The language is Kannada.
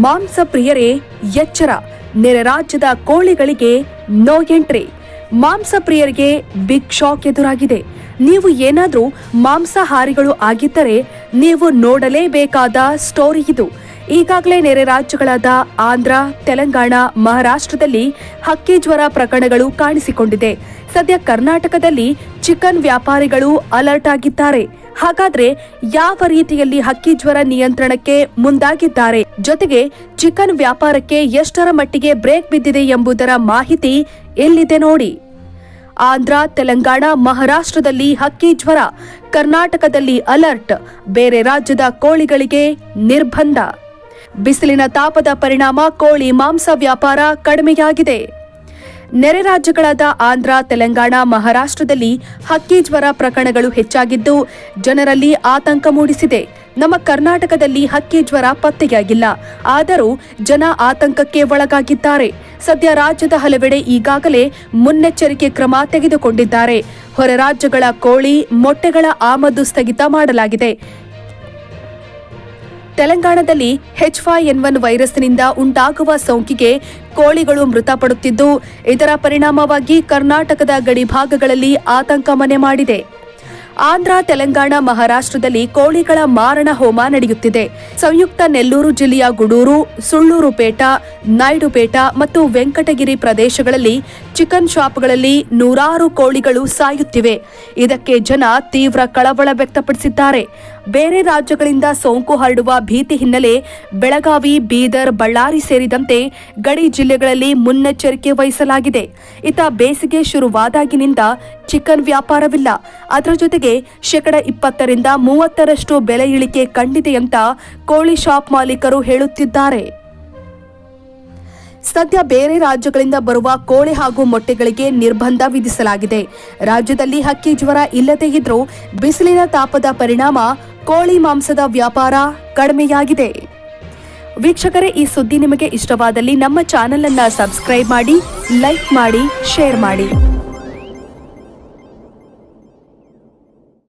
ಮಾಂಸ ಪ್ರಿಯರೇ ಎಚ್ಚರ, ನೆರೆ ರಾಜ್ಯದ ಕೋಳಿಗಳಿಗೆ ನೋ ಎಂಟ್ರಿ. ಮಾಂಸ ಪ್ರಿಯರಿಗೆ ಬಿಗ್ ಶಾಕ್ ಎದುರಾಗಿದೆ. ನೀವು ಏನಾದ್ರೂ ಮಾಂಸಾಹಾರಿಗಳು ಆಗಿದ್ದರೆ ನೀವು ನೋಡಲೇಬೇಕಾದ ಸ್ಟೋರಿ ಇದು. ಈಗಾಗಲೇ ನೆರೆ ರಾಜ್ಯಗಳಾದ ಆಂಧ್ರ, ತೆಲಂಗಾಣ, ಮಹಾರಾಷ್ಟ್ರದಲ್ಲಿ ಹಕ್ಕಿ ಜ್ವರ ಪ್ರಕರಣಗಳು ಕಾಣಿಸಿಕೊಂಡಿದೆ. ಸದ್ಯ ಕರ್ನಾಟಕದಲ್ಲಿ ಚಿಕನ್ ವ್ಯಾಪಾರಿಗಳು ಅಲರ್ಟ್ ಆಗಿದ್ದಾರೆ. ಹಾಗಾದ್ರೆ ಯಾವ ರೀತಿಯಲ್ಲಿ ಹಕ್ಕಿ ಜ್ವರ ನಿಯಂತ್ರಣಕ್ಕೆ ಮುಂದಾಗಿದ್ದಾರೆ, ಜೊತೆಗೆ ಚಿಕನ್ ವ್ಯಾಪಾರಕ್ಕೆ ಎಷ್ಟರ ಮಟ್ಟಿಗೆ ಬ್ರೇಕ್ ಬಿದ್ದಿದೆ ಎಂಬುದರ ಮಾಹಿತಿ ಎಲ್ಲಿದೆ ನೋಡಿ. ಆಂಧ್ರ, ತೆಲಂಗಾಣ, ಮಹಾರಾಷ್ಟ್ರದಲ್ಲಿ ಹಕ್ಕಿ ಜ್ವರ, ಕರ್ನಾಟಕದಲ್ಲಿ ಅಲರ್ಟ್, ಬೇರೆ ರಾಜ್ಯದ ಕೋಳಿಗಳಿಗೆ ನಿರ್ಬಂಧ. ಬಿಸಿಲಿನ ತಾಪದ ಪರಿಣಾಮ ಕೋಳಿ ಮಾಂಸ ವ್ಯಾಪಾರ ಕಡಿಮೆಯಾಗಿದೆ. ನೆರೆ ರಾಜ್ಯಗಳಾದ ಆಂಧ್ರ, ತೆಲಂಗಾಣ, ಮಹಾರಾಷ್ಟ್ರದಲ್ಲಿ ಹಕ್ಕಿ ಜ್ವರ ಪ್ರಕರಣಗಳು ಹೆಚ್ಚಾಗಿದ್ದು ಜನರಲ್ಲಿ ಆತಂಕ ಮೂಡಿಸಿದೆ. ನಮ್ಮ ಕರ್ನಾಟಕದಲ್ಲಿ ಹಕ್ಕಿ ಜ್ವರ ಪತ್ತೆಯಾಗಿಲ್ಲ, ಆದರೂ ಜನ ಆತಂಕಕ್ಕೆ ಒಳಗಾಗಿದ್ದಾರೆ. ಸದ್ಯ ರಾಜ್ಯದ ಹಲವೆಡೆ ಈಗಾಗಲೇ ಮುನ್ನೆಚ್ಚರಿಕೆ ಕ್ರಮ ತೆಗೆದುಕೊಂಡಿದ್ದಾರೆ. ಹೊರ ರಾಜ್ಯಗಳ ಕೋಳಿ ಮೊಟ್ಟೆಗಳ ಆಮದು ಸ್ಥಗಿತ ಮಾಡಲಾಗಿದೆ. ತೆಲಂಗಾಣದಲ್ಲಿ H5N1 ವೈರಸ್ನಿಂದ ಉಂಟಾಗುವ ಸೋಂಕಿಗೆ ಕೋಳಿಗಳು ಮೃತಪಡುತ್ತಿದ್ದು, ಇದರ ಪರಿಣಾಮವಾಗಿ ಕರ್ನಾಟಕದ ಗಡಿ ಭಾಗಗಳಲ್ಲಿ ಆತಂಕ ಮನೆ ಮಾಡಿದೆ. ಆಂಧ್ರ, ತೆಲಂಗಾಣ, ಮಹಾರಾಷ್ಟ್ರದಲ್ಲಿ ಕೋಳಿಗಳ ಮಾರಣ ಹೋಮ ನಡೆಯುತ್ತಿದೆ. ಸಂಯುಕ್ತ ನೆಲ್ಲೂರು ಜಿಲ್ಲೆಯ ಗುಡೂರು, ಸುಳ್ಳೂರುಪೇಟ, ನಾಯ್ಡುಪೇಟ ಮತ್ತು ವೆಂಕಟಗಿರಿ ಪ್ರದೇಶಗಳಲ್ಲಿ ಚಿಕನ್ ಶಾಪ್ಗಳಲ್ಲಿ ನೂರಾರು ಕೋಳಿಗಳು ಸಾಯುತ್ತಿವೆ. ಇದಕ್ಕೆ ಜನ ತೀವ್ರ ಕಳವಳ ವ್ಯಕ್ತಪಡಿಸಿದ್ದಾರೆ. ಬೇರೆ ರಾಜ್ಯಗಳಿಂದ ಸೋಂಕು ಹರಡುವ ಭೀತಿ ಹಿನ್ನೆಲೆ ಬೆಳಗಾವಿ, ಬೀದರ್, ಬಳ್ಳಾರಿ ಸೇರಿದಂತೆ ಗಡಿ ಜಿಲ್ಲೆಗಳಲ್ಲಿ ಮುನ್ನೆಚ್ಚರಿಕೆ ವಹಿಸಲಾಗಿದೆ. ಇತ್ತ ಬೇಸಿಗೆ ಶುರುವಾದಾಗಿನಿಂದ ಚಿಕನ್ ವ್ಯಾಪಾರವಿಲ್ಲ. ಅದರ ಜೊತೆಗೆ 20% 30% ಬೆಲೆ ಇಳಿಕೆ ಕಂಡಿದೆ ಅಂತ ಕೋಳಿ ಶಾಪ್ ಮಾಲೀಕರು ಹೇಳುತ್ತಿದ್ದಾರೆ. ಸದ್ಯ ಬೇರೆ ರಾಜ್ಯಗಳಿಂದ ಬರುವ ಕೋಳಿ ಹಾಗೂ ಮೊಟ್ಟೆಗಳಿಗೆ ನಿರ್ಬಂಧ ವಿಧಿಸಲಾಗಿದೆ. ರಾಜ್ಯದಲ್ಲಿ ಹಕ್ಕಿ ಜ್ವರ ಇಲ್ಲದೇ ಇದ್ರೂ ಬಿಸಿಲಿನ ತಾಪದ ಪರಿಣಾಮ ಕೋಳಿ ಮಾಂಸದ ವ್ಯಾಪಾರ ಕಡಿಮೆಯಾಗಿದೆ. ವೀಕ್ಷಕರೇ, ಈ ಸುದ್ದಿ ನಿಮಗೆ ಇಷ್ಟವಾದಲ್ಲಿ ನಮ್ಮ ಚಾನೆಲ್ ಅನ್ನು ಸಬ್ಸ್ಕ್ರೈಬ್ ಮಾಡಿ, ಲೈಕ್ ಮಾಡಿ, ಶೇರ್ ಮಾಡಿ.